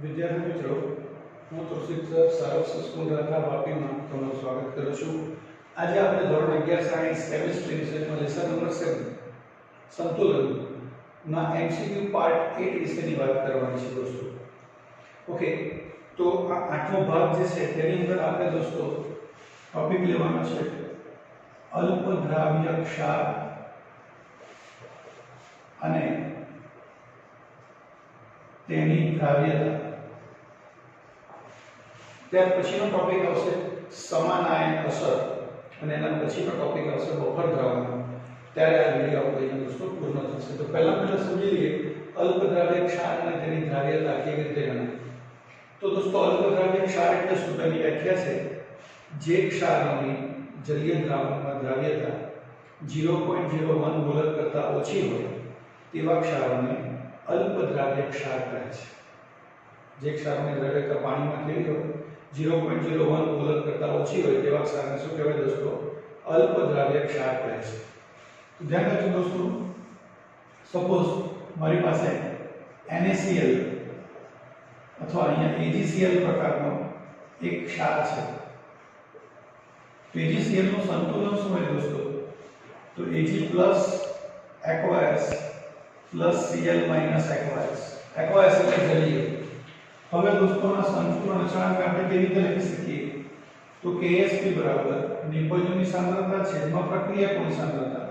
વિદ્યાર્થી મિત્રો, હું તોષિત સર સારસ્વત સ્કૂલ રાધા વાપીમાં તમારું સ્વાગત કરું છું. આજે આપણે ધોરણ 11 સાયન્સ કેમિસ્ટ્રી વિષયમાં લેસન નંબર 7 સંતુલનના એમસીક્યુ પાર્ટ 8 વિશેની વાત કરવાની છે દોસ્તો. ઓકે, તો આ આઠમો ભાગ જે છે તેની અંદર આપણે દોસ્તો ટોપિક લેવાનો છે અલ્પદ્રાવ્ય ક્ષાર અને તેની દ્રાવ્યતા. ત્યાર પછીનો ટોપિક આવશે સમાનાયન અસર અને એના પછીનો ટોપિક આવશે બફર દ્રાવણ. ત્યારે આ વિડિયો આપણો દોસ્તો પૂર્ણ થશે. તો પહેલા સમજી લઈએ અલ્પદ્રાવ્ય ક્ષાર અને તેની દ્રાવ્યતા કેવી રીતે ગણાય. તો દોસ્તો અલ્પદ્રાવ્ય ક્ષાર એટલે શું? તેની વ્યાખ્યા છે જે ક્ષારની જલીય દ્રાવણમાં દ્રાવ્યતા 0.01 મોલર કરતા ઓછી હોય તેવા ક્ષારોને અલ્પદ્રાવ્ય ક્ષાર કહે છે. જે ક્ષારની દ્રાવ્યતા પાણીમાં કેવી હોય 0.01 મોલર કરતા ઓછી હોય તેવા ક્ષારને શું કહેવાય દોસ્તો? અલ્પદ્રાવ્ય ક્ષાર કહે છે. તો ધ્યાન રાખજો દોસ્તો, સપોઝ મારી પાસે NaCl અથવા અહીંયા AgCl પ્રકારનો એક ક્ષાર છે. તો AgCl નું સંતુલન શું હોય દોસ્તો? તો Ag plus aqueous plus Cl minus aqueous. aqueous એટલે જલીય. હવે દોસ્તોના સંતુલન અચળાંક આપણે કેવી રીતે લખી શકીએ? તો Ksp બરાબર નિપજોની સાંદ્રતા છેદમાં પ્રક્રિયાકોની સાંદ્રતા.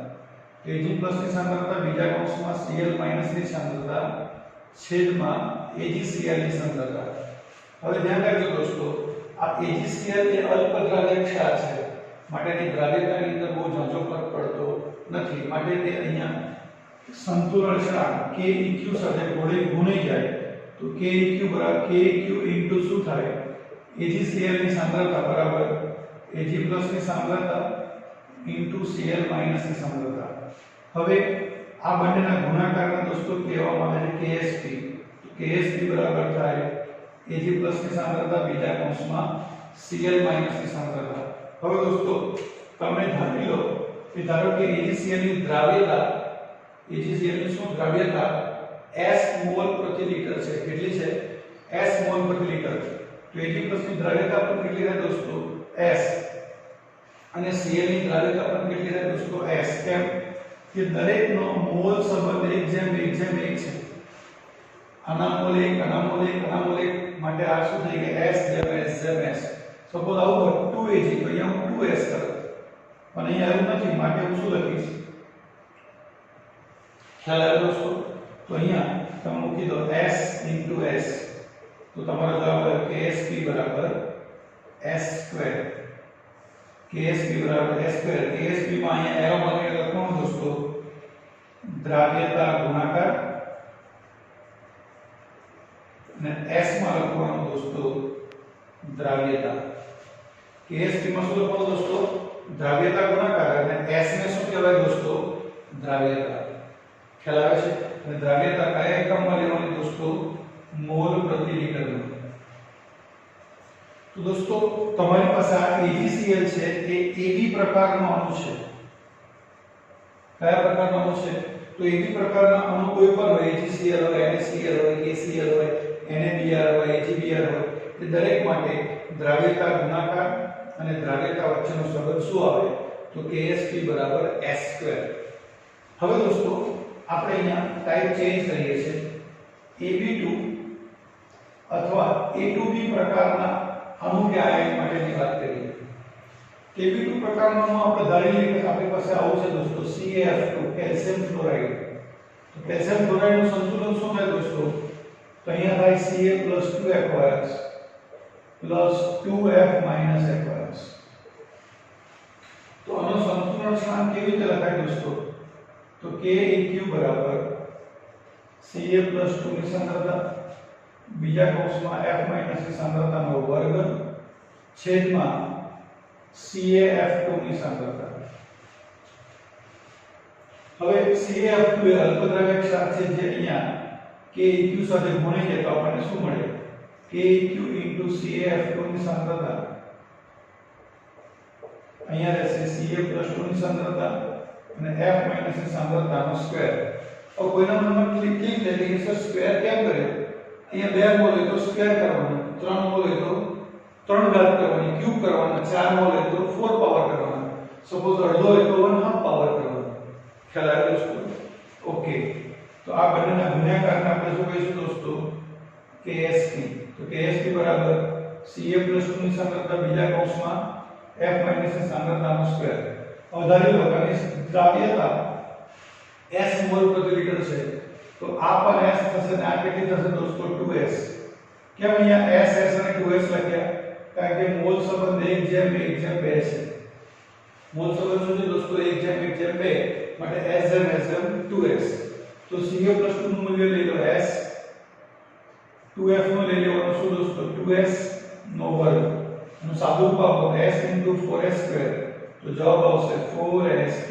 Ag plus ની સાંદ્રતા બીજા કૌંસમાં Cl minus ની સાંદ્રતા છેદમાં AgCl ની સાંદ્રતા. હવે ધ્યાન રાખજો દોસ્તો, આ AgCl એ અલ્પદ્રાવ્ય ક્ષાર છે, માટે તેની દ્રાવ્યતાની અંદર બહુ ઝાઝો ફરક પડતો નથી. માટે તે અહીંયા સંતુલન અચળાંક Keq સાથે ગુણાઈ જાય. તો Keq બરાબર Keq ઇન્ટુ શું થાય? AgCl ની સાંદ્રતા બરાબર Ag પ્લસ ની સાંદ્રતા ઇન્ટુ Cl માઈનસ ની સાંદ્રતા. હવે આ બંનેના ગુણાકારને દોસ્તો કહેવામાં આવે છે Ksp. તો Ksp બરાબર થાય Ag પ્લસ ની સાંદ્રતા બીજા કૌંસમાં Cl માઈનસ ની સાંદ્રતા. હવે દોસ્તો તમે ધારી લો કે ધારો કે AgCl ની દ્રાવ્યતા, AgCl ની શું દ્રાવ્યતા S મોલ પ્રતિ લિટર છે. કેટલી છે? S મોલ પ્રતિ લિટર. તો Ag પ્લસ ની દ્રાવ્યતા પણ કેટલી રહે દોસ્તો? S. અને Cl ની દ્રાવ્યતા પણ કેટલી રહે દોસ્તો? S. કેમ કે દરેકનો મોલ સંબંધ 1:1 છે. આના મોલ 1, આના મોલ 1, આના મોલ 1 માટે આ શું થઈ ગયું? S જેમ S. સપોઝ આવું 2Ag તો અહીંયા હું 2S કરું, પણ અહીંયા એવું નથી, માટે હું શું લખીશ? ખ્યાલ આવ્યો દોસ્તો? તો અહીંયા તમે મૂકી દો S into S. તો તમારો જવાબ આવે Ksp બરાબર S². Ksp બરાબર S². Ksp માં અહીંયા એરો માર્ક લખવાનું દોસ્તો દ્રાવ્યતા ગુણાકાર અને S માં લખવાનું દોસ્તો દ્રાવ્યતા. Ksp માં શું લખવાનું દોસ્તો? દ્રાવ્યતા ગુણાકાર અને S ને શું કહેવાય દોસ્તો? દ્રાવ્યતા. ખ્યાલ આવે છે? અને દ્રાવ્યતા કયા એકમમાં લેવાની દોસ્તો? મોલ પ્રતિ લિટરમાં. તો દોસ્તો તમારી પાસે આ AgCl છે એ AB પ્રકારનો અણુ છે. કયા પ્રકારનો અણુ છે? તો AB પ્રકારના અણુ કોઈ પણ હોય, AgCl હોય, NaCl હોય, KCl હોય, NaBr હોય, AgBr હોય, તે દરેક માટે દ્રાવ્યતા ગુણાકાર અને દ્રાવ્યતા વચ્ચેનો સંબંધ શું આવે? તો Ksp બરાબર S². હવે દોસ્તો આપણે અહીંયા ટાઈપ ચેન્જ કરીએ છીએ. AB2 અથવા A2B પ્રકારના અણુ કે આયન માટેની વાત કરીએ. AB2 પ્રકારનો અણુ આપણે ધારી લઈએ કે આપણી પાસે આવું છે દોસ્તો CaF2, કેલ્શિયમ ફ્લોરાઇડ. તો કેલ્શિયમ ફ્લોરાઇડનું સંતુલન શું થાય દોસ્તો? તો અહીંયા થાય Ca+2aqueous plus 2F minus aqueous. તો આનો સંતુલન અચળાંક કેવી રીતે લખાય દોસ્તો? તો Keq બરાબર Ca+2 ની સાંદ્રતા બીજા કૌંસમાં F માઈનસ ની સાંદ્રતાનો વર્ગ છેદમાં CaF2 ની સાંદ્રતા. હવે CaF2 એ અલ્પદ્રાવ્ય ક્ષાર છે જે અહીંયા Keq સાથે ગુણાઈ જાય તો આપણને શું મળે? Keq into CaF2 ની સાંદ્રતા અહીંયા રહેશે Ca+2 ની સાંદ્રતા અને F માઈનસ ની સાંદ્રતાનો સ્ક્વેર. और कोई ना मन क्लिक क्लिक ले लेकिन सर स्क्वायर क्या करे અહીંયા 2 મોલ હોય તો સ્ક્વેર કરવાનો, 3 મોલ હોય તો 3 ઘાત કરવાની, ક્યુબ કરવાના, 4 મોલ હોય તો 4 પાવર કરવાના, સપોઝ અડધો હોય તો 1/2 પાવર કરવાનો. ખ્યાલ આવ્યો દોસ્તો? ઓકે. તો આ બંનેના ગુણાકારને આપણે શું કહીશું દોસ્તો? KSP. તો KSP બરાબર Ca+2 ની સાંદ્રતા બીજા કૌંસમાં F માઈનસ ની સાંદ્રતાનો સ્ક્વેર. હવે ધારી લો કે દ્રાવ્યતા S મોલ પ્રતિ લિટર છે, તો આ પણ S થશે ને આ કેટલી થશે દોસ્તો? 2S. કેમ અહીંયા S અને 2S લખ્યા? કારણ કે મોલ સંબંધ 1:1:2 છે. મોલ સંબંધ શું છે દોસ્તો? 1:1:2 માટે S 2S. તો Ca+2 નું મૂલ્ય લઈ લો S, 2F નો લઈ લેવાનો શું દોસ્તો? 2S નો વર્ગ. એનું સાદું રૂપ આપો S * 4S². તો જવાબ આવશે 4S3.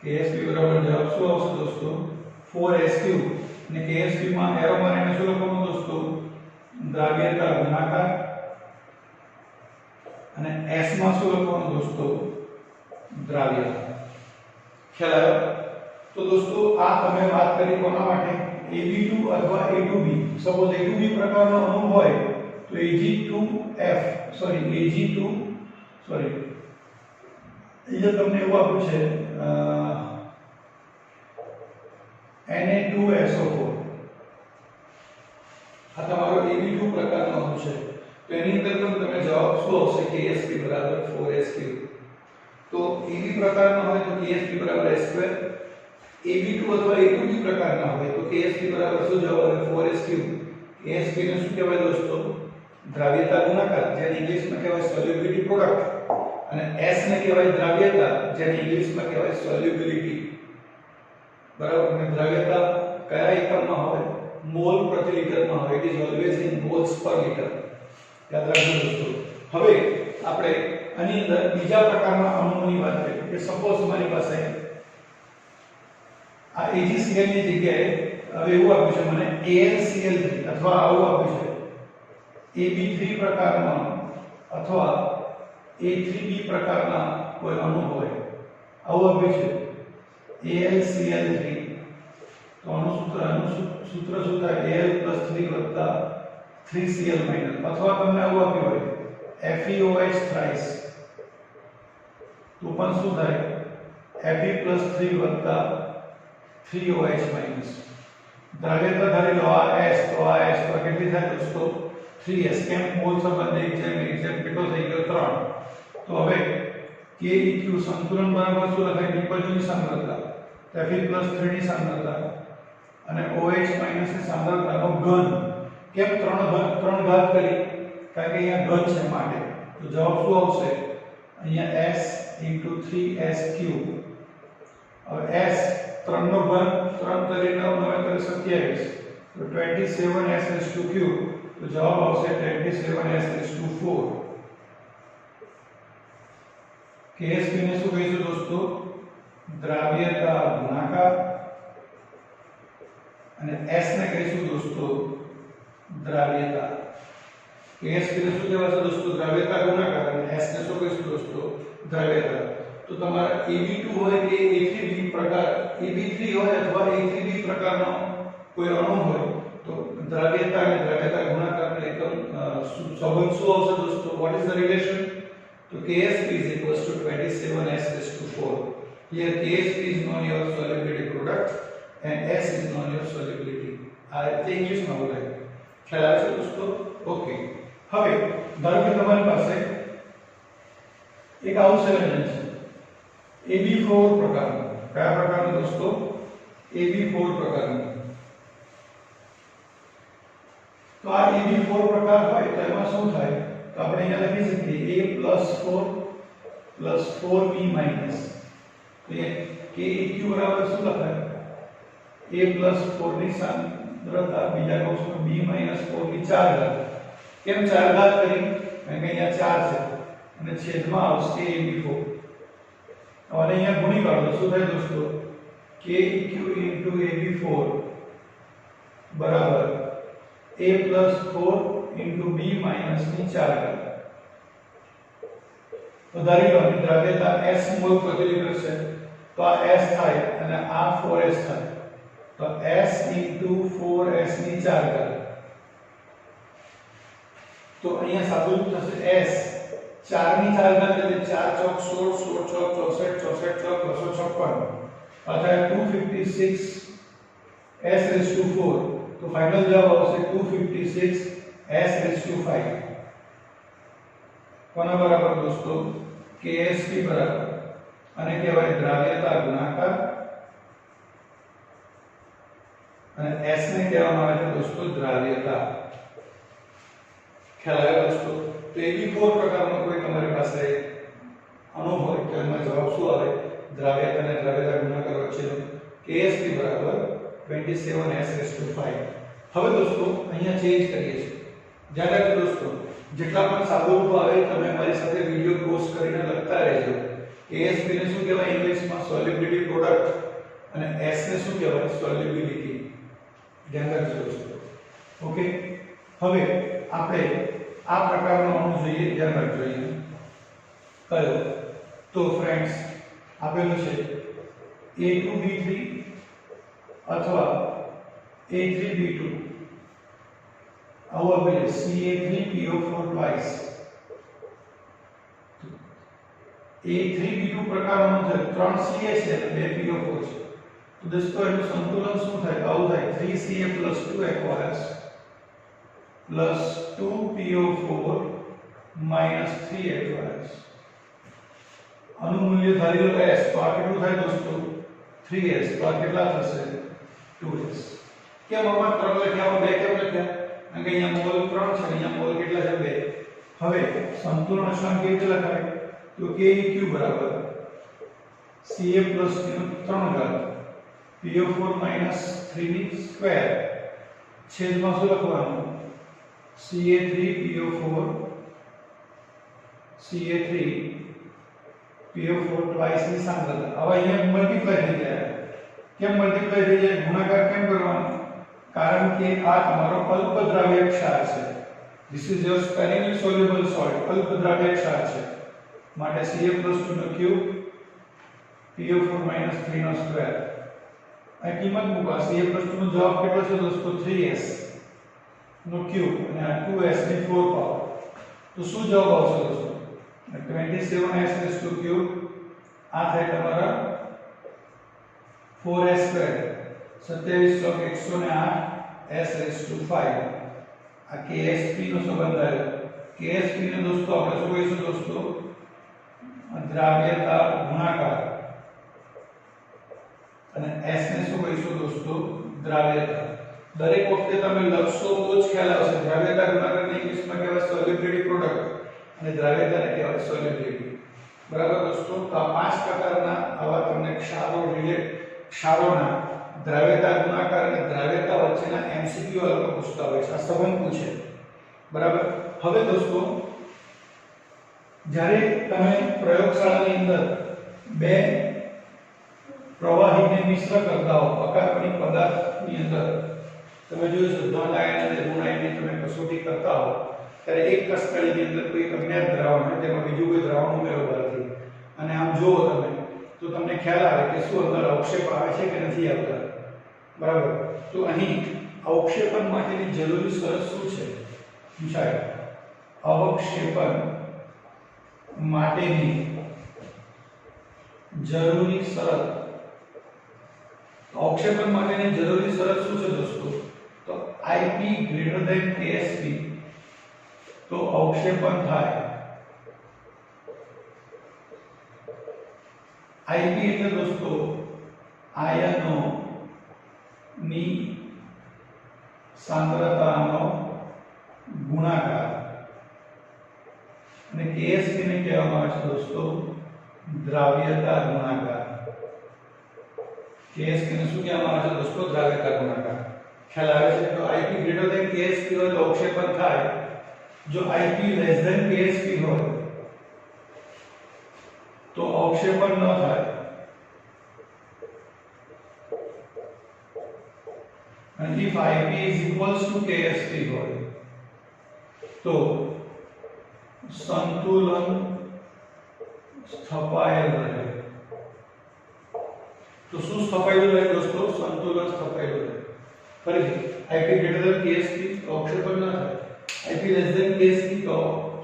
KSP બરાબર જવાબ શું આવશે દોસ્તો? 4S3. અને KSP માં એરો મારીને શું લખવાનું દોસ્તો? દ્રાવ્યતા ગુણાકાર. અને S માં શું લખવાનું દોસ્તો? દ્રાવ્યતા. ખ્યાલ આવ્યો? તો દોસ્તો આ તમે વાત કરી કોના માટે? Ab2 અથવા A2B. સપોઝ A2B પ્રકારનો અણુ હોય તો Ag2F Ag2 અહીંયા તમને એવું આપ્યું છે Na2SO4. આ તમારો Ab2 પ્રકારનો અણુ છે. તો એની અંદર પણ તમે જવાબ શું આવશે? KSP બરાબર 4S3. તો AB પ્રકારનો હોય તો KSP બરાબર S². AB2 અથવા A2B પ્રકારના હોય તો KSP બરાબર શું જવાબ આવે? 4S3. KSP ને શું કહેવાય દોસ્તો? દ્રાવ્યતા ગુણાકાર, જેને ઇંગ્લિશમાં કહેવાય સોલ્યુબિલિટી પ્રોડક્ટ. અને S ને કહેવાય દ્રાવ્યતા, જેને ઇંગ્લિશમાં કહેવાય સોલ્યુબિલિટી. બરાબર? અને દ્રાવ્યતા કયા એકમમાં હોય? મોલ પ્રતિ લિટરમાં હોય. It is always in moles per litre. યાદ રાખજો દોસ્તો. હવે આપણે આની અંદર બીજા પ્રકારના અણુઓની વાત કરીએ કે સપોઝ મારી પાસે આ AgCl ની જગ્યાએ હવે એવું આપ્યું છે મને AlCl3 અથવા આવું આપ્યું છે AB3 પ્રકારનો અથવા A3B પ્રકારના કોઈ અણુ હોય, આવું આપ્યું છે AlCl3. તો આનું સૂત્ર શું થાય? Al+3 3Cl- અથવા તમને આવું આપ્યું હોય FeOH thrice, તો પણ શું થાય? Fe+3 3OH-. દ્રાવ્યતા ધારી લો આ S, તો આ S તો કેટલી થાય દોસ્તો? 3S. કેમ? મોલ સંબંધ 1:1 કેટલો થઈ ગયો? 3. તો હવે KEQ સંતુલન બરાબર શું લખાય? ડી બાજુની સાંદ્રતા Fe+3 ની સાંદ્રતા અને OH- ની સાંદ્રતાનો ઘન. કેમ 3 ઘાત કરી? કારણ કે અહીંયા ઘન છે માટે. તો જવાબ શું આવશે? અહીંયા S * 3S3. હવે S 3 નો ઘન 3 * 9 = 27. તો 27S3. તો જવાબ આવશે 27S4. KSP ને શું કહીશું દોસ્તો? દ્રાવ્યતા ગુણાકાર. અને S ને કહીશું દોસ્તો દ્રાવ્યતા. KSP ને શું કહેવાશે દોસ્તો? દ્રાવ્યતા ગુણાકાર. અને S ને શું કહીશું દોસ્તો? દ્રાવ્યતા. તો તમારા AB2 હોય કે A3B પ્રકાર, AB3 હોય અથવા A3B પ્રકારનો કોઈ અણુ હોય તો દ્રાવ્યતા અને દ્રાવ્યતા ગુણાકારનો એકમ સંબંધ શું આવશે દોસ્તો? what is the relation? તો KSP is equals to 27S4. Here KSP is known your solubility product and S is known your solubility. આ ઇંગ્લિશમાં બોલાય. ખ્યાલ આવે છે દોસ્તો? ઓકે. હવે ધારો કે તમારી પાસે એક આવું સંયોજન છે AB4 પ્રકારનું. કયા પ્રકારનું દોસ્તો? AB4 પ્રકારનું. તો આ AB4 પ્રકાર હોય તો એમાં શું થાય? તો આપણે અહીંયા લખી શકીએ A+4 + 4B-. તો એ KEQ બરાબર શું લખાય? A+4 ની સાંદ્રતા બીજા કૌંસમાં B - 4 ની 4 ઘાત. કેમ 4 ઘાત કરી? કારણ કે અહીંયા 4 છે અને છેદમાં આવશે AB4. હવે અહીંયા ગુણી કાઢો. શું થાય દોસ્તો? KEQ * AB4 બરાબર A+4 * B - ની 4 ઘાત. તો ધારી લો કે દ્રાવ્યતા S મોલ પ્રતિ લિટર છે, તો આ S થાય અને આ 4S થાય. તો s * 4s ની 4 ઘાત, તો અહીંયા સાદું રૂપ થશે s 4 ની 4 ઘાત એટલે 4 ચોક 16, 16 ચોક 64, 64 ચોક 256, અર્থাત 256 s⁴, તો ફાઇનલ જવાબ આવશે 256 s⁵. કોના બરાબર દોસ્તો? KSP બરાબર, અને કહેવાય દ્રાવ્યતા ગુણાકાર, અને s ને કહેવામાં આવે છે દોસ્તો દ્રાવ્યતા. ખ્યાલ આવ્યો દોસ્તો? તો AB4 પ્રકારનો કોઈ તમારી પાસે અણુ હોય તો એમાં જવાબ શું આવે? દ્રાવ્યતા અને દ્રાવ્યતા ગુણાકાર વચ્ચેનો KSP બરાબર 27s⁵. હવે દોસ્તો અહીંયા ચેન્જ કરીએ છીએ. ધ્યાન રાખજો દોસ્તો, જેટલા પણ સાદુરૂપ આવે તમે મારી સાથે વિડિયો પોઝ કરીને લખતા રહેજો. KSP ને શું કહેવાય ઇંગ્લિશમાં? સોલ્યુબિલિટી પ્રોડક્ટ, અને S ને શું કહેવાય? સોલ્યુબિલિટી. ધ્યાન રાખજો દોસ્તો. ઓકે, હવે આપણે આ પ્રકારનો અણુ જોઈએ. ધ્યાન રાખજો અહીંયા કયો? તો ફ્રેન્ડ્સ આપેલું છે A2B3 અથવા A3B2, આવું આપેલું Ca3PO4 twice. A3B2 પ્રકારનો છે, 3 Ca છે અને 2 PO4 છે. તો દોસ્તો એનું સંતુલન શું થાય? આવું થાય 3Ca + 2 aqueous plus 2PO4 minus 3 aqueous. આનું મૂલ્ય ધારી લો s, તો આ કેટલું થાય દોસ્તો? 3s. તો આ કેટલા થશે? 2s. કેમ આમાં 3 લખ્યા, 2 કેમ લખ્યા? કારણ કે અહીંયા મોલ 3 છે, અહીંયા મોલ કેટલા છે? 2. હવે સંતુલન અચળાંક કેવી રીતે લખાય? તો KEQ બરાબર Ca + 3 ઘાત PO4 - 3 ની સ્ક્વેર છેદમાં શું લખવાનું? Ca3PO4 twice ની સાંદ્રતા. હવે અહીંયા મલ્ટીપ્લાય થઈ જાય. કેમ મલ્ટીપ્લાય થઈ જાય? ગુણાકાર કેમ કરવાનો? કારણ કે આ તમારો અલ્પદ્રાવ્ય ક્ષાર છે. This is your sparingly soluble salt. અલ્પદ્રાવ્ય ક્ષાર છે, માટે Ca + 2 નો ક્યુબ PO4 - 3 નો સ્ક્વેર. આ કિંમત મૂકો. Ca + 2 નો જવાબ કેટલો છે દોસ્તો? 3s નો ક્યુબ, અને આ 2s ની 4 પાવર. તો શું જવાબ આવશે દોસ્તો? 27s⁵. આ થાય તમારા 4s². 27 ચોક 108s⁵. આ KSP નો સંબંધ આવ્યો. KSP ને દોસ્તો આપણે શું કહીશું દોસ્તો? દ્રાવ્યતા ગુણાકાર, અને S ને શું કહીશું દોસ્તો? દ્રાવ્યતા. દરેક વખતે તમે લખશો તો જ ખ્યાલ આવશે. દ્રાવ્યતા ગુણાકારને ઇંગ્લિશમાં કહેવાય સોલ્યુબિલિટી પ્રોડક્ટ, અને દ્રાવ્યતાને કહેવાય સોલ્યુબિલિટી. બરાબર દોસ્તો? તો આ 5 પ્રકારના આવા તમને ક્ષારોના દ્રાવ્યતા ગુણાકાર અને દ્રાવ્યતા વચ્ચેના MCQ અલગ પૂછતા હોય છે. આ સંબંધ પૂછે. બરાબર? હવે દોસ્તો જ્યારે તમે પ્રયોગશાળાની અંદર બે પ્રવાહીને મિશ્ર કરતા હો અકાર્બનિક પદાર્થની અંદર, તમે જોયું છે ધન આયન અને ઋણ આયનની તમે કસોટી કરતા હો ત્યારે એક કસકળીની અંદર કોઈ અજ્ઞાત દ્રાવણ હોય, તેમાં બીજું કોઈ દ્રાવણ ઉમેરવા નથી, અને આમ જુઓ તમે તો તમને ખ્યાલ આવે કે શું અંદર અવક્ષેપ આવે છે કે નથી આવતા. બરાબર? તો અહીં અવક્ષેપન માટેની જરૂરી શરત શું છે? સાહેબ, અવક્ષેપન માટેની જરૂરી શરત. અવક્ષેપન માટેની જરૂરી શરત શું છે દોસ્તો? તો IP > KSP. તો અવક્ષેપન થાય. IP એટલે દોસ્તો આયનો ની સાંદ્રતાનો ગુણાકાર, અને KSP ને કહેવામાં આવે છે દોસ્તો દ્રાવ્યતા ગુણાકાર. KSP ને શું કહેવામાં આવે છે દોસ્તો? દ્રાવ્યતા ગુણાકાર. ખ્યાલ આવે છે? તો IP > KSP હોય તો અવક્ષેપન થાય. જો IP < KSP હોય તો અવક્ષેપન ન થાય. And if IP = KSP હોય તો સંતુલન સ્થપાયેલ રહે. તો શું સ્થપાયેલું રહે દોસ્તો? સંતુલન સ્થપાયેલું રહે. ફરીથી Ip greater than KSP તો અવક્ષેપણ ન થાય. Ip less than KSP તો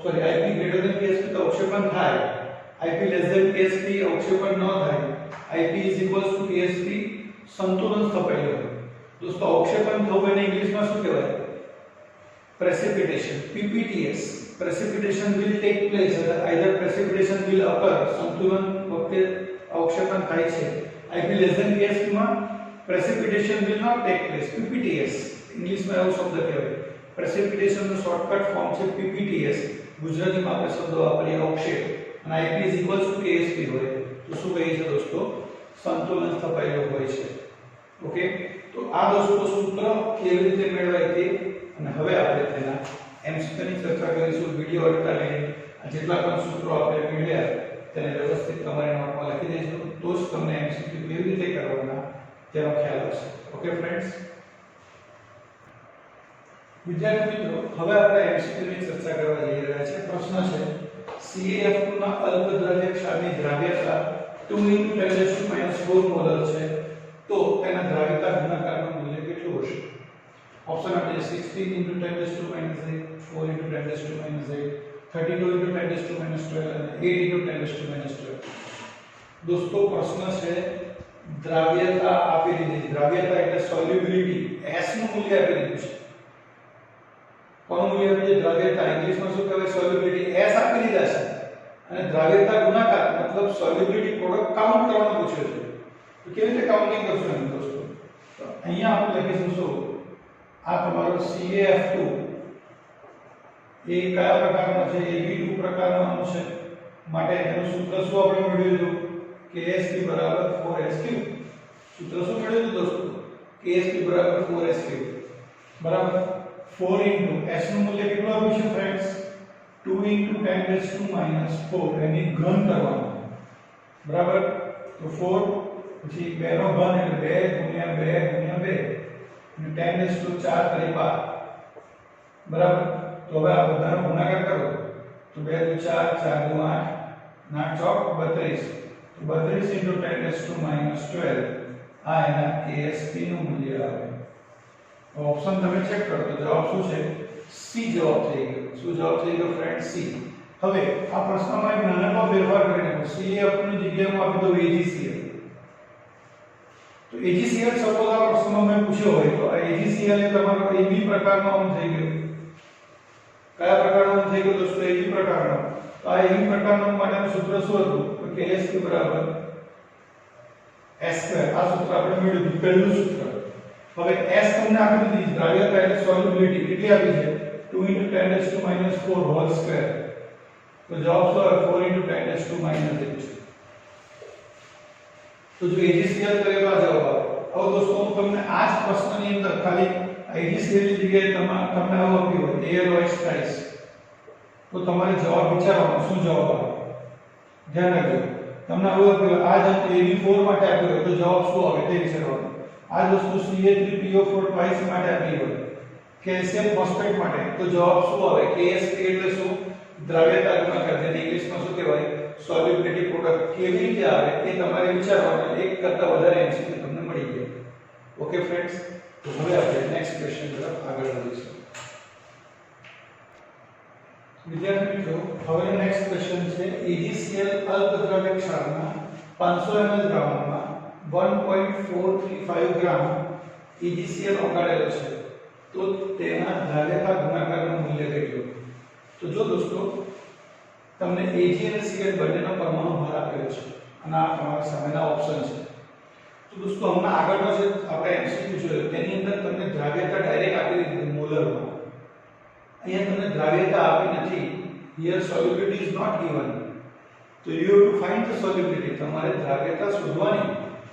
Ip greater than KSP તો અવક્ષેપણ થાય. Ip less than KSP અવક્ષેપણ ન થાય. Ip is equals to KSP સંતુલન સ્થપાયેલું રહે. દોસ્તો અવક્ષેપણ થવું એને ઇંગ્લિશમાં શું કહેવાય? precipitation. PPTS, precipitation will take place, either precipitation will occur, સંતુલન વખતે અવક્ષેપણ થાય છે. Ip less than KSP માં precipitation will not take place. PPTS ઇંગ્લિશમાં એવો શબ્દ કહેવાય. precipitation નો શોર્ટકટ ફોર્મ છે PPTS. ગુજરાતીમાં આપણે શબ્દ વાપરીએ અવક્ષેપ અને Ip is equals to KSP હોય તો શું કહે છે દોસ્તો? સંતુલન સ્થપાયેલું હોય છે. ઓકે, તો આ દોસ્તો સૂત્ર કેવી રીતે મેળવાય તે અને હવે આપણે તેના એમસીક્યુની ચર્ચા કરીશું. વિડિયો અટકાવીને જેટલા પણ સૂત્રો આપણે મેળવ્યા તેને વ્યવસ્થિત તમારી નોટમાં લખી દેજો તો જ તમને એમસીક્યુ કેવી રીતે કરવાના તેનો ખ્યાલ આવશે. ઓકે ફ્રેન્ડ્સ, વિદ્યાર્થી મિત્રો હવે આપણે એમસીક્યુની ચર્ચા કરવા જઈ રહ્યા છીએ. પ્રશ્ન છે CaF2 ના અલ્પદ્રવ્ય ક્ષારની દ્રાવ્યતા 2 × 10⁻⁴ મોલર છે તો તેના દ્રાવ્યતા ગુણાકારનું મૂલ્ય કેટલું હશે? ऑप्शन आपने 16 × 10⁻⁸, 4 × 10⁻⁸, 32 × 10⁻12 અને 8 × 10⁻12. दोस्तों प्रश्न છે દ્રાવ્યતા આપી દીધી. દ્રાવ્યતા એટલે સોલ્યુબિલિટી, S નું મૂલ્ય આપી દીધું છે. કોનું મૂલ્ય આપી છે? દ્રાવ્યતા. ઇંગ્લિશમાં શું કહેવાય? સોલ્યુબિલિટી. S આપી દીધા છે અને દ્રાવ્યતા ગુણાકાર મતલબ સોલ્યુબિલિટી પ્રોડક્ટ કાઉન્ટ કરવાનું પૂછ્યું છે. તો કેવી રીતે કાઉન્ટિંગ કરશું એમ દોસ્તો? તો અહીંયા આપણે લખીશું શું? આ તમારો CaF2 એ કયા પ્રકારનો છે? Ab2 પ્રકારનો અણુ છે. માટે એનું સૂત્ર શું આપણે મેળવ્યું હતું? KSP = 4s3. સૂત્ર શું મેળવ્યું દોસ્તો? KSP = 4s3 બરાબર. 4 * S નું મૂલ્ય કેટલું આપ્યું છે ફ્રેન્ડ્સ? 2 × 10⁻⁴ એની ઘન કરવાનું બરાબર. તો 4 પછી 2 નો ઘન એટલે 2 × 2 × 2 અને 10⁴ કરી 12 બરાબર. તો હવે આ બધાનો ગુણાકાર કરો તો 2 × 4 4 × 8 8 ચોક 32 તો 32 × 10⁻12 આ એના KSP નું મૂલ્ય આવે. ઓપ્શન તમે ચેક કરો તો જવાબ શું છે? સી જવાબ થઈ ગયો. શું જવાબ થઈ ગયો ફ્રેન્ડ? સી. હવે આ પ્રશ્નમાં એક નાનકડો ફેરફાર કરીને CaF ની જગ્યામાં આપી દો AgCl. તો AgCl સપોઝ આ પ્રશ્નમાં મેં પૂછ્યો હોય તો આ AgCl એ તમારો AB પ્રકારનો અણુ થઈ ગયો. કયા પ્રકારનો અણુ થઈ ગયો દોસ્તો? AB પ્રકારનો. તો આ AB પ્રકારનો માટેનું સૂત્ર શું હતું? તો KSP = S². આ સૂત્ર આપણે મેળવ્યું પહેલું સૂત્ર. હવે S તમને આપી દીધી દ્રાવ્યતા એટલે સોલ્યુબિલિટી કેટલી આપી છે? 2 × 10⁻⁴ હોલ સ્ક્વેર. તો જવાબ શું આવે? 4 × 10⁻⁸. તો જો AgCl કરે તો આ જવાબ આવે. હવે દોસ્તો હું તમને આ જ પ્રશ્નની અંદર ખાલી AgCl ની જગ્યાએ તમને આવું આપ્યું હોય AlOH પ્રાઇસ તો તમારે જવાબ વિચારવાનો શું જવાબ આવે. ધ્યાન રાખજો. તમને આવું આપ્યું આ જ AB4 માટે આપ્યું હોય તો જવાબ શું આવે તે વિચારવાનું. આ વસ્તુ Ca3PO4 ટ્વાઇસ માટે આપી હોય કેલ્શિયમ ફોસ્ફેટ માટે તો જવાબ શું આવે? KSP એટલે શું? દ્રાવ્યતા ગુણાકાર, જેને ઇંગ્લિશમાં શું કહેવાય? Solubility product. કેવી રીતે આવે એ તમારે વિચારવાનું. એક કરતા વધારે એમસીક્યુ તમને મળી જાય. ઓકે ફ્રેન્ડ્સ, તો હવે આપણે નેક્સ્ટ ક્વેશ્ચન તરફ આગળ વધીશું. વિદ્યાર્થી મિત્રો હવે નેક્સ્ટ ક્વેશ્ચન છે AgCl અલ્પદ્રવ્ય ક્ષારના 500 ml દ્રાવણમાં 1.435 ગ્રામ AgCl ઓગાળેલો છે તો તેના દ્રાવ્યતા ગુણાકારનું મૂલ્ય કેટલું? તો જો દોસ્તો તમને Ag અને Cl બંનેનો પરમાણુ ભાર આપેલો છે અને આ તમારા સામેના ઓપ્શન છે. તો દોસ્તો હમણાં આગળનો જે આપણે એમસીક્યુ જોયો તેની અંદર તમને દ્રાવ્યતા ડાયરેક્ટ આપી દીધી મોલરમાં. અહીંયા તમને દ્રાવ્યતા આપી નથી. Here solubility is not given. તો you have to find the solubility. તમારે દ્રાવ્યતા શોધવાની.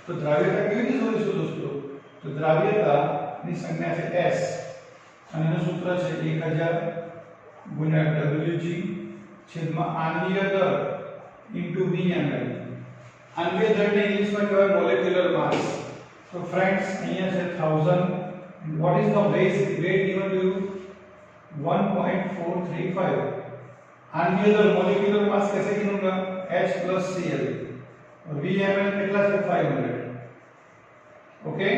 તો દ્રાવ્યતા કેવી રીતે શોધીશું દોસ્તો? તો દ્રાવ્યતાની સંજ્ઞા છે S અને એનું સૂત્ર છે 1000 ગુણ્યા Wg છેદમાં આણ્વીય દર ઇન્ટુ Vml. આણ્વીય દરને ઇંગ્લિશમાં કહેવાય મોલેક્યુલર માસ. તો ફ્રેન્ડ્સ અહીંયા છે 1000. what is the weight given to you? 1.435. आणविक दर मॉलिक्यूलर मास कैसे गिनूंगा? H plus Cl. Vml कितना है? 500. ओके,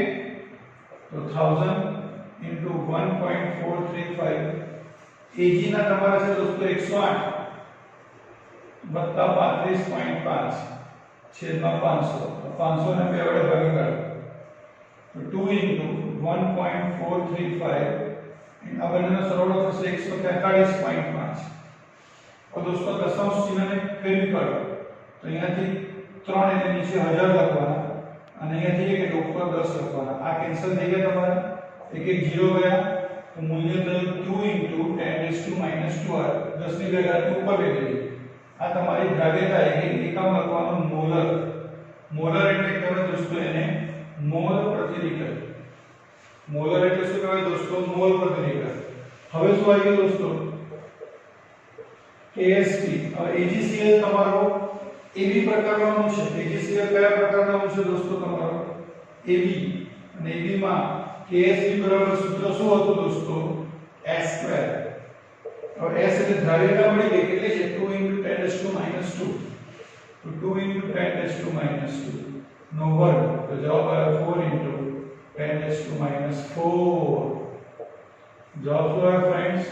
तो 1000 into 1.435 Ag ના તમારા છે દોસ્તો 108 વત્તા 35.5 છેદમાં 500, તો 500 ને 2 વડે ભાગી કાઢો, તો 2 into 1.435 આ બંનેનો સરવાળો થશે 143.5. और दोस्तों दशांश चिन्हને ફેરવી કાઢો, તો અહીંયાથી 3 એટલે નીચે 1000 લખવાના અને અહીંયાથી એક ઉપર 10 લખવાના. આ કેન્સલ થઈ ગયા તમારા, એક એક 0 ગયા, તો મૂલ્ય થયું 2 into 10⁻², 10 ની ઘાત ઉપર લઈ લીધી. આ તમારી દ્રાવ્યતા એકમ લખવાનો મોલર. મોલર એટલે કહેવાય દોસ્તો એને મોલ પ્રતિ લિટર. મોલર એટલે શું કહેવાય દોસ્તો? મોલ પ્રતિ લિટર. હવે શું આવી ગયું દોસ્તો? KSP. AgCl તમારો AB પ્રકારનો છે. AgCl કયા પ્રકારનો છે દોસ્તો? તમારો AB. અને AB માં KSP બરાબર સૂત્ર શું હતું દોસ્તો? S². હવે S એટલે દ્રાવ્યતા મળી ગઈ, એટલે છે 2 into 10⁻². તો 2 into 10⁻². નો વર્ગ, તો જવાબ આવે 4 into 10⁻⁴. જવાબ શું આવે ફ્રેન્ડ્સ?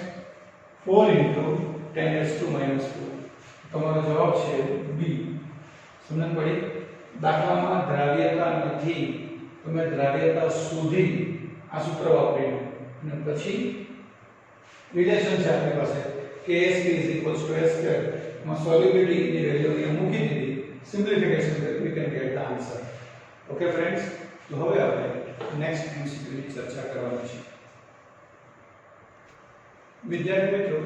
4 into 10⁻⁴. તમારો જવાબ છે બી. સમજણ પડી? દાખલામાં દ્રાવ્યતા નથી, તમે દ્રાવ્યતા શોધી આ સૂત્ર વાપરીને અને પછી રિલેશન છે આપણી પાસે KSP = S². માં સોલ્યુબિલિટી ની વેલ્યુ અહીંયા મૂકી દીધી, સિમ્પ્લિફિકેશન કરી we can get the answer. Okay friends, તો હવે આપણે નેક્સ્ટ MCQ ની ચર્ચા કરવાની છે. વિદ્યાર્થી મિત્રો,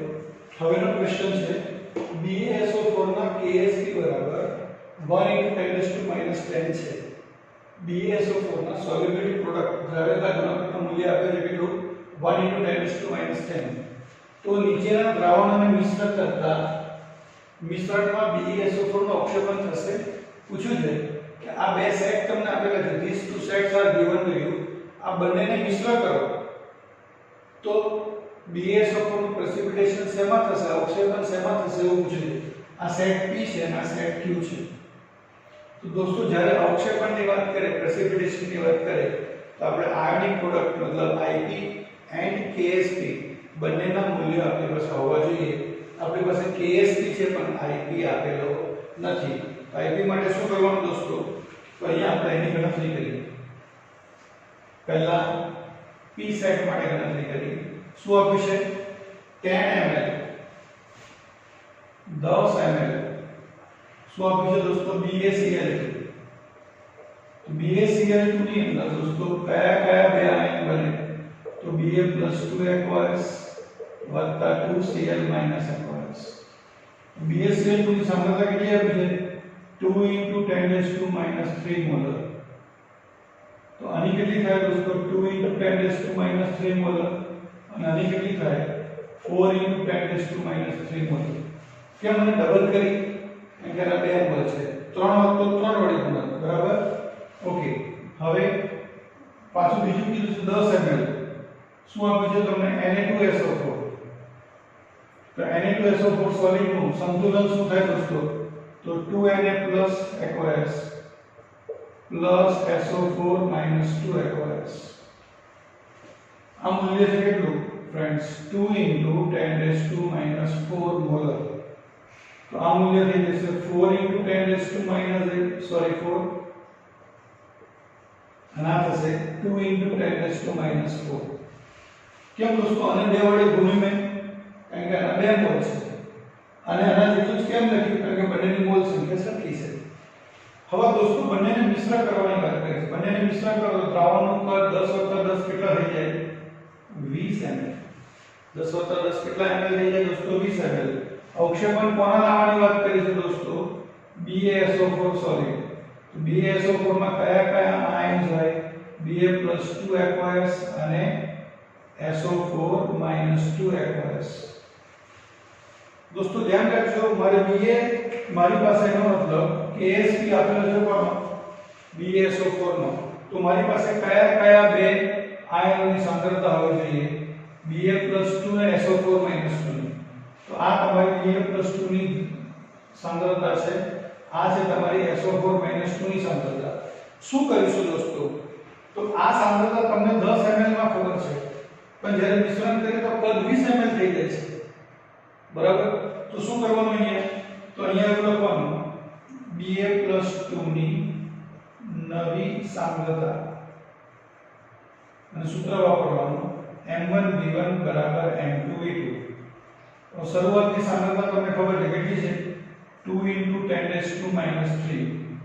હવેનો ક્વેશ્ચન છે BaSO4 ના KSP બરાબર 1 × 10⁻10 છે. BaSO4 ના સોલ્યુબિલિટી પ્રોડક્ટ દ્રાવ્યતા ગુણકનું મૂલ્ય આપે છે કેટલું? 1 × 10⁻10. તો નીચેના દ્રાવણ અને મિશ્રણ કરતા મિશ્રણમાં BaSO4 નો અવક્ષેપણ થશે. પૂછ્યું છે કે આ બે સેટ તમને આપેલા છે, these two sets are given to you. આ બંનેને મિશ્ર કરો તો BaSO4 નું પ્રેસિપિટેશન શેમાં થશે? અવક્ષેપણ શેમાં થશે એવું પૂછ્યું છે. આ સેટ P છે અને આ સેટ Q છે. તો દોસ્તો જ્યારે અવક્ષેપણની વાત કરે, પ્રેસિપિટેશનની વાત કરે, તો આપણે આયોનિક પ્રોડક્ટ મતલબ IP એન્ડ KSP બંનેના મૂલ્ય આપણી પાસે હોવા જોઈએ. આપણી પાસે KSP છે પણ IP આપેલો નથી. IP માટે શું કરવાનું દોસ્તો? તો અહીંયા આપણે એની ગણતરી કરીએ. પહેલા P સેટ માટે ગણતરી કરીએ. શું આપ્યું છે? 10 ml, 10 ml. શું આપ્યું છે દોસ્તો? BaCl2. તો BaCl2 ની અંદર દોસ્તો કયા કયા બે આયન બને? તો Ba+2 aqueous વત્તા 2Cl aqueous. BaCl2 ની સાંદ્રતા કેટલી આપી છે? 2 × 10⁻³ મોલર. તો આની કેટલી થાય દોસ્તો? 2 × 10⁻³ મોલર. અને આની કેટલી થાય? 4 × 10⁻³ મોલર. કેમ મને ડબલ કરી? કારણ કે આ બે મોલ છે. 3 વત્તા 3 વડે ગુણો, બરાબર? ઓકે. હવે પાછું બીજું કીધું છે 10 ml. શું આપ્યું છે તમને? Na2SO4. તો Na2SO4 સોલિડ નું સંતુલન શું થાય દોસ્તો? તો 2Na plus aqueous plus SO4 minus 2 aqueous. આ મૂલ્ય છે કેટલું ફ્રેન્ડ્સ? 2 into 10⁻⁴ molar. તો આ મૂલ્ય થઈ જશે 4 into 10⁻⁴ અને આ થશે 2 into 10⁻⁴. કેમ દોસ્તો? આને બે વડે ગુણ્યું મેં, કારણ કે આના બે મોલ છે. અને આના જેટલું જ કેમ લખ્યું? કારણ કે બંનેની મોલ સંખ્યા સરખી છે. હવે દોસ્તો બંનેને મિશ્ર કરવાની વાત કરીએ. બંનેને મિશ્ર કરો તો દ્રાવણનું કદ 10 + 10 કેટલા થઈ જાય? 20 ml. 10 + 10 કેટલા ml થઈ જાય દોસ્તો? 20 ml. અવક્ષેપણ કોના લાવવાની વાત કરી છે દોસ્તો? BaSO4 solid. તો BaSO4 માં કયા કયા આયન્સ હોય? Ba+2 aqueous અને SO4 - 2 aqueous. દોસ્તો ધ્યાન રાખજો, મારી પાસે એનો મતલબ KSP આપેલો છે કોનો? BaSO4 નો. તો મારી પાસે કયા કયા બે આયનોની સાંદ્રતા હોવી જોઈએ? Ba+2 અને SO4 - 2. તો આ તમારી Ba+2 ની સાંદ્રતા છે, આ છે તમારી SO4 - 2 ની સાંદ્રતા. શું કરીશું દોસ્તો? તો તો આ સાંદ્રતા તમને 10 ml માં ખબર છે, પણ જ્યારે મિશ્રણ કરીએ તો કદ 20 ml થઈ જાય છે, બરાબર? તો શું કરવાનું અહીંયા? તો અહીંયા એવું લખવાનું Ba+2 ની નવી સાંદ્રતા અને સૂત્ર વાપરવાનું m1v1 m2v2. તો શરૂઆતની સાંદ્રતા તમને ખબર છે કેટલી છે? 2 × 10⁻³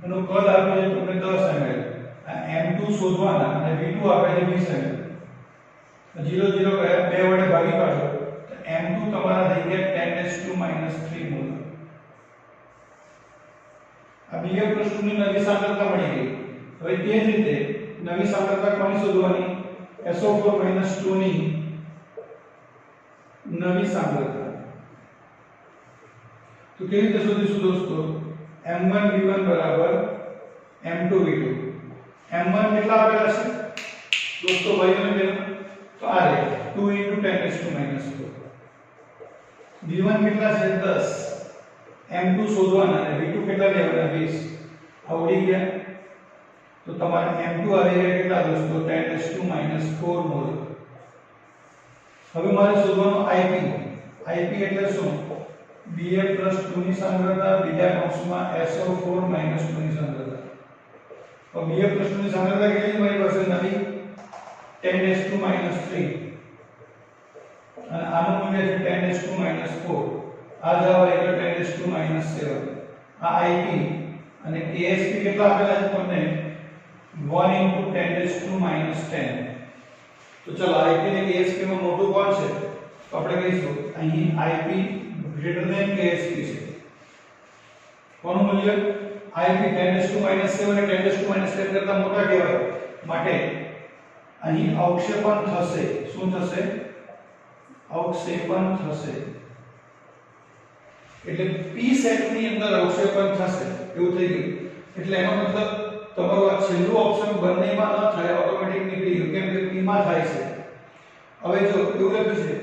એનું કદ આપે છે તમને 10 ml. આ m2 શોધવાના અને v2 આપે છે 20 ml. 0 0 ગયા 2 વડે ભાગી કાઢો તો m2 તમારા થઈ ગયા 10⁻³ મોલ. આ Ba+2 ની નવી સાંદ્રતા મળી ગઈ. હવે તે જ રીતે નવી સાંદ્રતા કોની શોધવાની? SO4 - 2 ની નવી સાંદ્રતા. તો કેવી રીતે શોધીશું દોસ્તો? m1v1 m2v2. m1 કેટલા આપેલા છે દોસ્તો, ભાઈઓ અને બહેનો? તો આ રે 2 × 10⁻². v1 કેટલા છે? 10. m2 શોધવાના અને v2 કેટલા લેવાના? 20. આવડી ગયા. તો તમારે m2 આવી ગયા કેટલા દોસ્તો? 10⁻⁴ મોલ. હવે મારે શોધવાનું Ip એટલે શું? Ba+2 ની સાંદ્રતા બીજા કૌંસમાં SO4 - 2 ની સાંદ્રતા. તો Ba+2 ની સાંદ્રતા કેટલી મારી પાસે નવી? 10⁻³ અને આનું મૂલ્ય છે 10⁻⁴. આ જવાબ આવ્યો 10⁻⁷. આ Ip અને Asp કેટલા આપેલા છે તમને? 1 × 10⁻10. તો ચલો Ip અને Asp માં મોટું કોણ છે? તો આપણે કહીશું અહીં Ip > Asp છે. કોનું મૂલ્ય? Ip 10⁻⁷ અને 10⁻10 કરતા મોટા કહેવાય, માટે અહીં અવક્ષેપણ થશે. શું થશે? અવક્ષેપણ થશે. એટલે p સેટ ની અંદર અવક્ષેપણ થશે એવું થઈ ગયું. એટલે એનો મતલબ તમારું આ છેલ્લું ઓપ્શન બંનેમાં ન થાય, ઓટોમેટિક નીકળી ગયું, કેમ કે p માં થાય છે. હવે જો એવું લખ્યું છે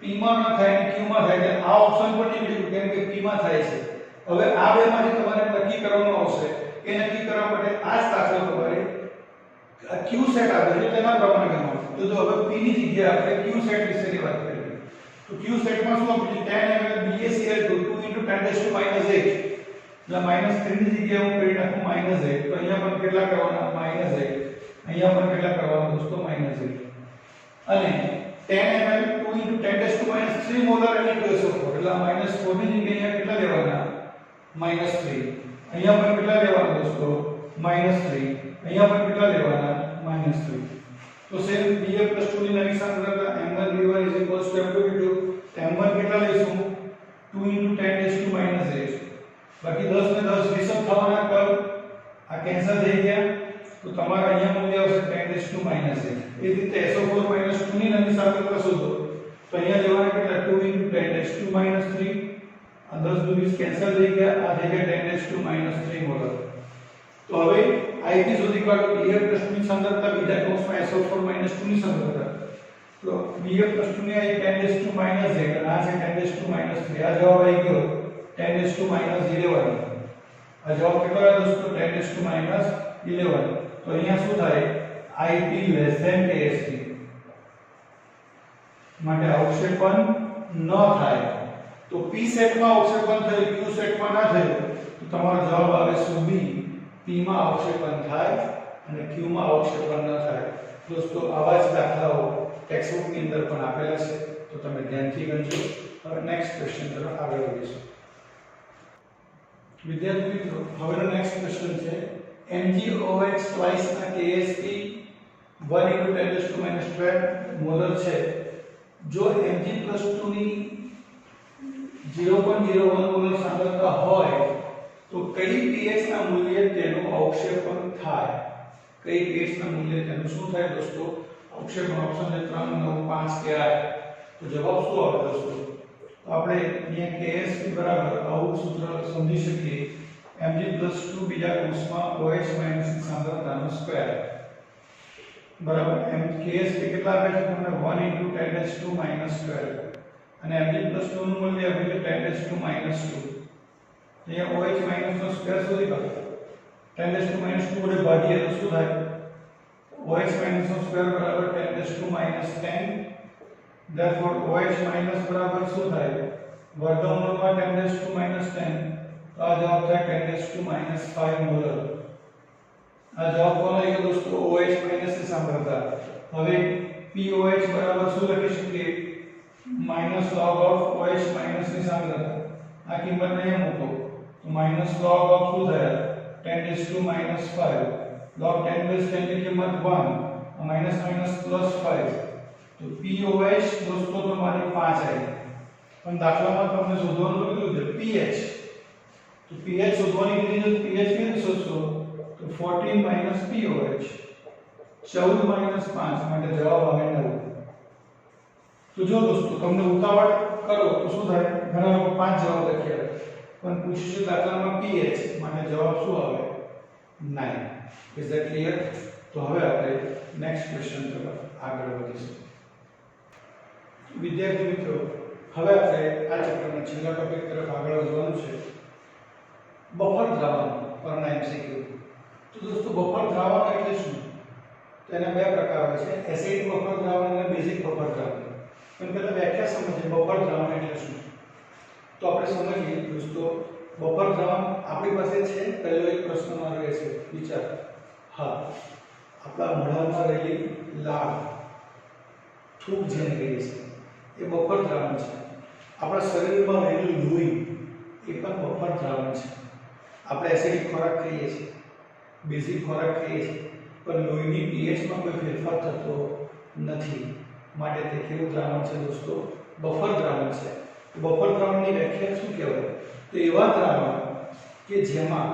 p માં ન થાય અને q માં થાય, એટલે આ ઓપ્શન પણ નીકળી ગયું, કેમ કે p માં થાય છે. હવે આ બેમાંથી તમારે નક્કી કરવાનું આવશે. એ નક્કી કરવા માટે આ જ દાખલો તમારે q સેટ આપે છે તેના પ્રમાણે ગણવાનું. તો જો હવે p ની જગ્યાએ આપણે q સેટ વિશેની વાત કરીએ. તો q સેટમાં શું આપ્યું છે? 10 ml BaCl2 2 × 10⁻8. એટલે -3 ની જગ્યાએ હું કરી નાખું -8. તો અહીંયા પણ કેટલા કરવાના? -8. અહીંયા પણ કેટલા કરવાના દોસ્તો? -8. અને 10 ml 2 × 10⁻³ મોલર NH2SO4. એટલે -4 ની જગ્યાએ કેટલા લેવાના? -3. અહીંયા પણ કેટલા લેવાના દોસ્તો? -3. અહીંયા પણ કેટલા લેવાના? -3. તો સેમ Ba+2 ની નવી સાંદ્રતા m1v1 m2v2. m1 કેટલા લઈશું? 2 × 10⁻8. બાકી 10 ને 10 વિષમ થવાના કદ આ કેન્સલ થઈ ગયા. તો તમારા અહીંયા મૂલ્ય આવશે 10⁻8. એ રીતે SO4 - 2 ની નવી સાંદ્રતા શોધો. તો અહીંયા લેવાના કેટલા? 2 × 10⁻3. આ 10 નું 20 કેન્સલ થઈ ગયા. આ થઈ ગયા 10⁻3 મોલર. તો હવે Ip શોધી કાઢો. Ba+2 ની સાંદ્રતા બીજા કૌંસમાં SO4 - 2 ની સાંદ્રતા. તો Ba+2 ની આ 10⁻⁻8 અને આ છે 10⁻3. આ જવાબ આવી ગયો 10⁻11. આ જવાબ કેટલો આવ્યો દોસ્તો? 10⁻11. તો અહીંયા શું થાય? Ip < Asp. માટે અવક્ષેપણ ન થાય. તો p સેટમાં અવક્ષેપણ થયું, q સેટમાં ના થયું. તો તમારો જવાબ આવે શું? B. p માં અવક્ષેપણ થાય અને q માં અવક્ષેપણ ન થાય. દોસ્તો આવા જ દાખલાઓ ટેક્સ્ટબુક ની અંદર પણ આપેલા છે, તો તમે ધ્યાનથી ગણજો. હવે નેક્સ્ટ ક્વેશ્ચન તરફ આગળ વધીશું. વિદ્યાર્થી મિત્રો, હવેનો નેક્સ્ટ ક્વેશ્ચન છે MgOH ટ્વાઇસ ના KSP 1 × 10⁻12 મોલર છે. જો Mg+2 ની 0.01 મોલર સાંદ્રતા હોય તો કઈ pH ના મૂલ્યે તેનું અવક્ષેપણ થાય? કઈ pH ના મૂલ્યે તેનું શું થાય દોસ્તો? અવક્ષેપણ. ઓપ્શન છે 3 9 5 કે 8. તો જવાબ શું આવે દોસ્તો? તો આપણે અહીંયા KSP બરાબર આવું સૂત્ર સમજી શકીએ. Mg+2 બીજા કૌંસમાં OH- ની સાંદ્રતાનો સ્ક્વેર બરાબર. KSP કેટલા આપે છે તમને? 1 × 10⁻². અને Mg+2 નું મૂલ્ય આપે છે 10⁻². અહીંયા OH- નો સ્ક્વેર શોધી કાઢો. 10⁻² વડે ભાગીએ તો શું થાય? OH माइनस નો સ્ક્વેર બરાબર 10⁻⁻10 therefore OH માઈનસ બરાબર શું થાય વર્ગમૂળમાં 10⁻⁻10 તો આ જવાબ થાય 10⁻⁻5 મોલર આ જવાબ કોનો આવ્યો દોસ્તો OH માઈનસ ની સાંદ્રતા હવે POH બરાબર શું લખી શકીએ minus log of OH minus ની સાંદ્રતા આ કિંમત ને મૂકો તો માઈનસ log of શું થાય 10⁻⁻5 log 10⁻10 की कीमत 1 माइनस माइनस प्लस 5 तो POH दोस्तों तुम्हारी 5 आई પણ દાખલામાં તમને શોધવાનું કીધું છે pH તો pH શોધવાની કીધી છે pH કેવી શોધશો તો 14 માઈનસ POH 14 માઈનસ 5 માટે જવાબ આવે 9 તો જો દોસ્તો તમને ઉતાવળ કરો તો શું થાય ઘણા લોકો 5 જવાબ લખ્યા પણ પૂછ્યું છે દાખલામાં pH માટે જવાબ શું આવે 9 Is that clear? तो હવે આપણે નેક્સ્ટ ક્વેશ્ચન તરફ આગળ વધીશું વિદ્યાર્થી મિત્રો હવે આપણે આ ચેપ્ટરના છેલ્લા ટોપિક તરફ આગળ વધવાનું છે બફર દ્રાવણ પરના એમસીક્યુ તો દોસ્તો બફર દ્રાવણ એટલે શું તેના બે પ્રકાર હોય છે એસિડિક બફર દ્રાવણ અને બેઝિક બફર દ્રાવણ પણ પહેલા વ્યાખ્યા સમજીએ બફર દ્રાવણ એટલે શું તો આપણે સમજીએ દોસ્તો બફર દ્રાવણ આપણી પાસે છે પહેલો એક પ્રશ્ન મારો એ છે વિચાર हाँ अपना मोढ़ाમાં રહેલી લાળ થૂક જેને કહીએ છીએ એ બફર દ્રાવણ છે આપણા શરીરમાં રહેલું લોહી એ પણ બફર દ્રાવણ છે આપણે એસિડિક ખોરાક ખાઈએ છીએ બેઝિક ખોરાક ખાઈએ છીએ પણ લોહીની pH માં કોઈ ફેરફાર થતો નથી માટે તે કેવું દ્રાવણ છે દોસ્તો બફર દ્રાવણ છે બફર દ્રાવણની વ્યાખ્યા શું કહેવાય તો એવા દ્રાવણ કે જેમાં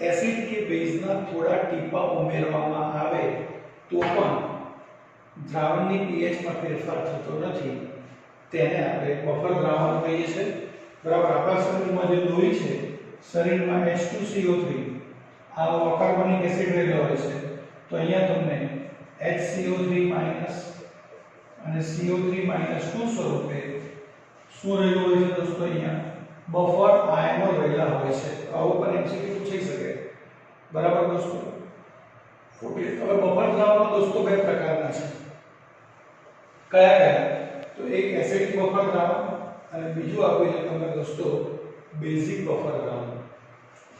एसिड के बेसना थोड़ा टीपा उमेरवामां आवे तो पण द्रावणनी pH માં ફેરફાર થતો નથી તેને આપણે બફર દ્રાવણ કહીએ છીએ બરાબર આપણા શરીરમાં જે લોહી છે શરીરમાં H2CO3 આ કાર્બનિક એસિડ રહેલો હોય છે તો અહીંયા તમને HCO3- અને CO3- 2 સ્વરૂપે શું રહેલું હોય છે દોસ્તો અહીંયા બફર આયનો રહેલા હોય છે આવો પણ એમસીક્યુ પૂછાઈ શકે બરાબર દોસ્તો ઓકે હવે બફર દ્રાવણો દોસ્તો બે પ્રકારના છે કયા કયા તો એક એસિડિક બફર દ્રાવણ અને બીજું આપ્યું છે તમને દોસ્તો બેઝિક બફર દ્રાવણ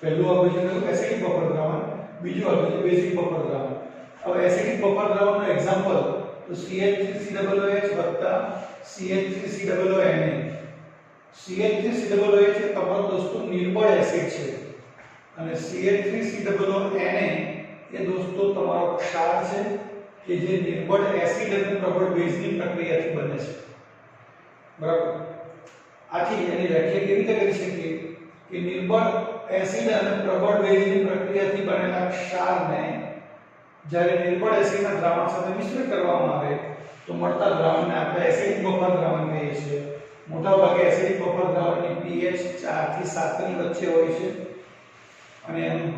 પહેલું આપ્યું છે એસિડિક બફર દ્રાવણ બીજું આપ્યું છે બેઝિક બફર દ્રાવણ હવે એસિડિક બફર દ્રાવણનું એક્ઝામ્પલ તો CH3COOH CH3COONA CH3COOH એ તમારો દોસ્તો નિર્બળ એસિડ છે અને CH3COONA એ દોસ્તો તમારો ક્ષાર છે કે જે નિર્બળ એસિડ અને પ્રબળ બેઝની પ્રક્રિયાથી બને છે બરાબર આથી એની વ્યાખ્યા કેવી રીતે કરી શકીએ કે નિર્બળ એસિડ અને પ્રબળ બેઝની પ્રક્રિયાથી બનેલા ક્ષારને જ્યારે નિર્બળ એસિડના દ્રાવણ સાથે મિશ્ર કરવામાં આવે તો મળતા દ્રાવણને આપણે એસિડિક બફર દ્રાવણ કહીએ છીએ મોટાભાગે એસિડિક બફર દ્રાવણની pH 4 થી 7 ની વચ્ચે હોય છે અને એનું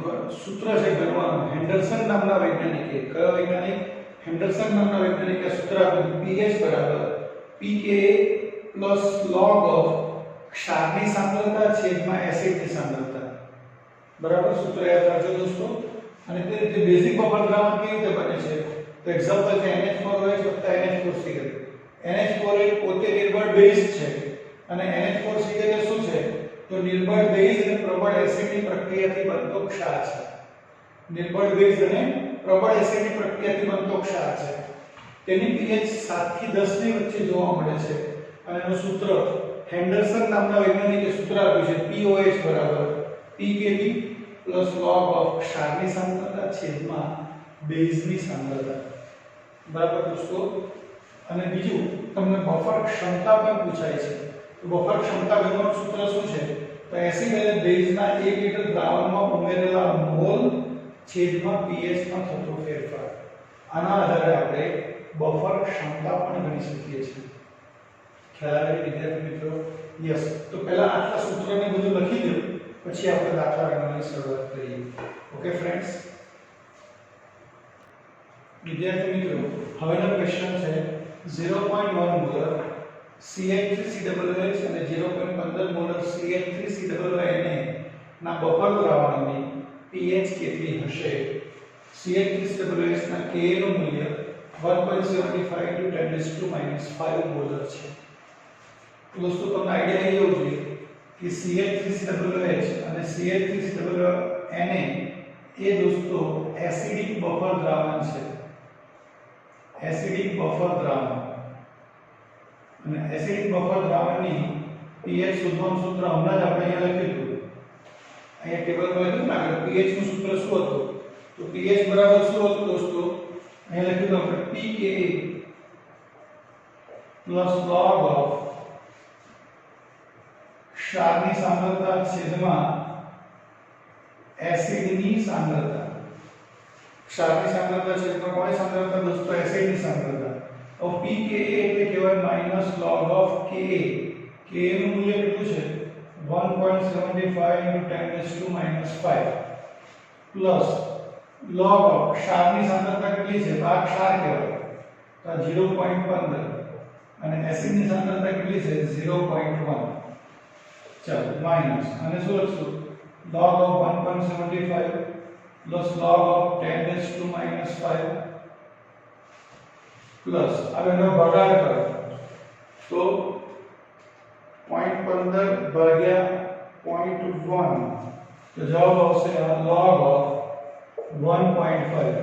સૂત્ર છે ગણવાનું હેન્ડરસન નામના વૈજ્ઞાનિકે કયો વૈજ્ઞાનિક હેન્ડરસન નામના વૈજ્ઞાનિકે સૂત્ર આપ્યું pH બરાબર pKa + log of ક્ષારની સાંદ્રતા છેદમાં એસિડની સાંદ્રતા બરાબર સૂત્ર યાદ રાખજો દોસ્તો અને તે રીતે બેઝિક બફર દ્રાવણ કેવી રીતે બને છે તો એક્ઝામ્પલ છે NH4OH NH4Cl NH4 પોતે નિર્બળ બેઝ છે અને NH4Cl શું છે તો નિર્બળ બેઝ અને પ્રબળ એસિડની પ્રક્રિયાથી બનતો ક્ષાર છે નિર્બળ બેઝ અને પ્રબળ એસિડની પ્રક્રિયાથી બનતો ક્ષાર છે તેની pH 7 થી 10 ની વચ્ચે જોવા મળે છે અને એનું સૂત્ર હેન્ડરસન નામના વૈજ્ઞાનિકે સૂત્ર આપ્યું છે POH બરાબર pKb + log of ક્ષારની સાંદ્રતા છેદમાં બેઝની સાંદ્રતા બરાબર દોસ્તો અને બીજું તમને બફર ક્ષમતા પણ પૂછાય છે તો બફર ક્ષમતા ગણવાનું સૂત્ર શું છે તો એસિડ અને બેઝના 1 લિટર દ્રાવણમાં ઉમેરેલા મોલ છેદમાં pH માં થતો ફેરફાર આના આધારે આપણે બફર ક્ષમતા પણ ગણી શકીએ છીએ ખ્યાલ આવે વિદ્યાર્થી મિત્રો યસ તો પહેલા આટલા સૂત્રોને બધું લખી દો પછી આપણે દાખલા ગણવાની શરૂઆત કરીએ ઓકે ફ્રેન્ડ્સ વિદ્યાર્થી મિત્રો હવેનો ક્વેશ્ચન છે 0.1 મોલર CH3COOH અને 0.15 મોલર CH3COONA ના બફર દ્રાવણની pH કેટલી હશે CH3COOH ના Ka નું મૂલ્ય 1.75 × 10⁻⁻5 મોલર છે. તો દોસ્તો તમને આઈડિયા એ હોવો જોઈએ કે CH3COOH અને CH3COONA એ દોસ્તો એસિડિક બફર દ્રાવણ છે. એસિડિક બફર દ્રાવણ અને એસિડિક બફર દ્રાવણની pH શોધવાનું સૂત્ર હમણાં જ આપણે અહીંયા લખી દીધું. અહીંયા ટેબલમાં લખ્યું ને આગળ pH નું સૂત્ર શું હતું? તો pH બરાબર શું હતું દોસ્તો? અહીંયા લખ્યું આપણે pKa plus log of ક્ષારની સાંદ્રતા છેદમાં એસિડની સાંદ્રતા. ક્ષારની સાંદ્રતા છેદમાં કોની સાંદ્રતા દોસ્તો? એસિડની સાંદ્રતા. તો pKa એટલે કહેવાય -log of Ka. Ka નું મૂલ્ય કેટલું છે? 1.75 × 10⁻⁵ પ્લસ log of ક્ષારની સાંદ્રતા કેટલી છે? આ ક્ષાર કહેવાય તો 0.15 અને એસિડની સાંદ્રતા કેટલી છે? 0.1. ચાલો માઈનસ અને શું લખશું? log of 1.75 plus log of 10⁻⁵ plus હવે એનો ભાગાકાર કરો તો 0.15 ભાગ્યા 0.1 તો જવાબ આવશે log of 1.5.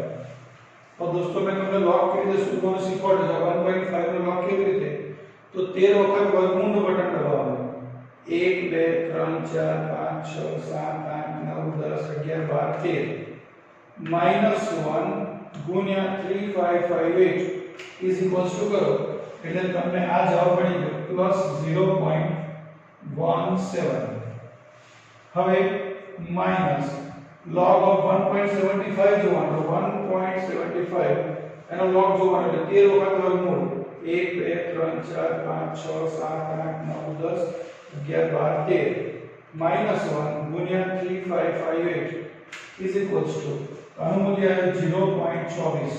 તો દોસ્તો મેં તમને log કેવી રીતે શોધવાનું શીખવાડ્યું છે. 1.5 નો log કેવી રીતે? તો 13 વખત વર્ગમૂળનું બટન દબાવવાનું. 1 2 3 4 5 6 7 8 9 10 11 12 13 -1 ગુણ્યા 3558 ઇઝ ઇક્વલ્સ ટુ કરો એટલે તમને આ જવાબ મળી ગયો +0.17. હવે માઈનસ log of 1.75 જોવાનો. 1.75 એનો log જોવાનો એટલે 13 વખત વર્ગમૂળ. 1 2 3 4 5 6 7 8 9 10 11 12 13 -1 ગુણ્યા 3558 ઇઝ ઇક્વલ્સ ટુ આનું મૂલ્ય આવે 0.24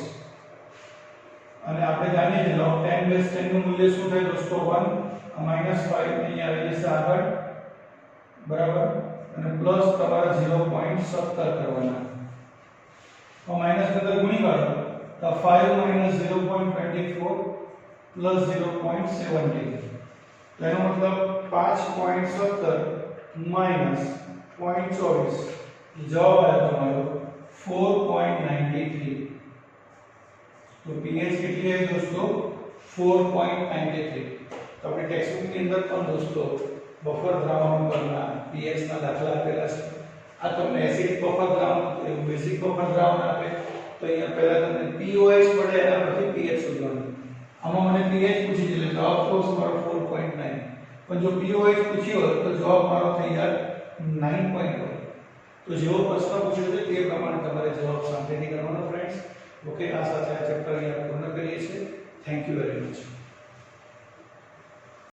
અને આપણે જાણીએ છીએ log 10 નું મૂલ્ય શું થાય દોસ્તો? 1 -5 અહીં આવી જશે આગળ બરાબર અને પ્લસ તમારા 0.17 કરવાના. તો માઈનસ અંદર ગુણી કાઢો તો 5 - 0.24 પ્લસ 0.17 તો એનો મતલબ 5.17 માઈનસ 0.24 જવાબ આવ્યો તમારો 4.93. તો pH કેટલી આવી દોસ્તો? 4.93. તો આપણે ટેક્સ્ટબુક ની અંદર પણ દોસ્તો બફર દ્રાવણ પરના pH ના દાખલા આપેલા છે. આ તમને એસિડિક બફર દ્રાવણ બેઝિક બફર દ્રાવણ આપે તો અહીંયા પહેલા તમને pOH મળે એના પછી pH શોધવાનું. આમાં મને pH પૂછી દીધું એટલે જવાબ તો મારો 4.9 પણ જો pOH પૂછ્યો હોત તો જવાબ મારો થઈ જાય 9.1. તો જેવો પ્રશ્ન પૂછ્યો છે તે પ્રમાણે તમારે જવાબ શાંતિથી કરવાનો ફ્રેન્ડ્સ. ઓકે, આ સાથે આ ચેપ્ટર અહીંયા પૂર્ણ કરીએ છીએ. Thank you very much.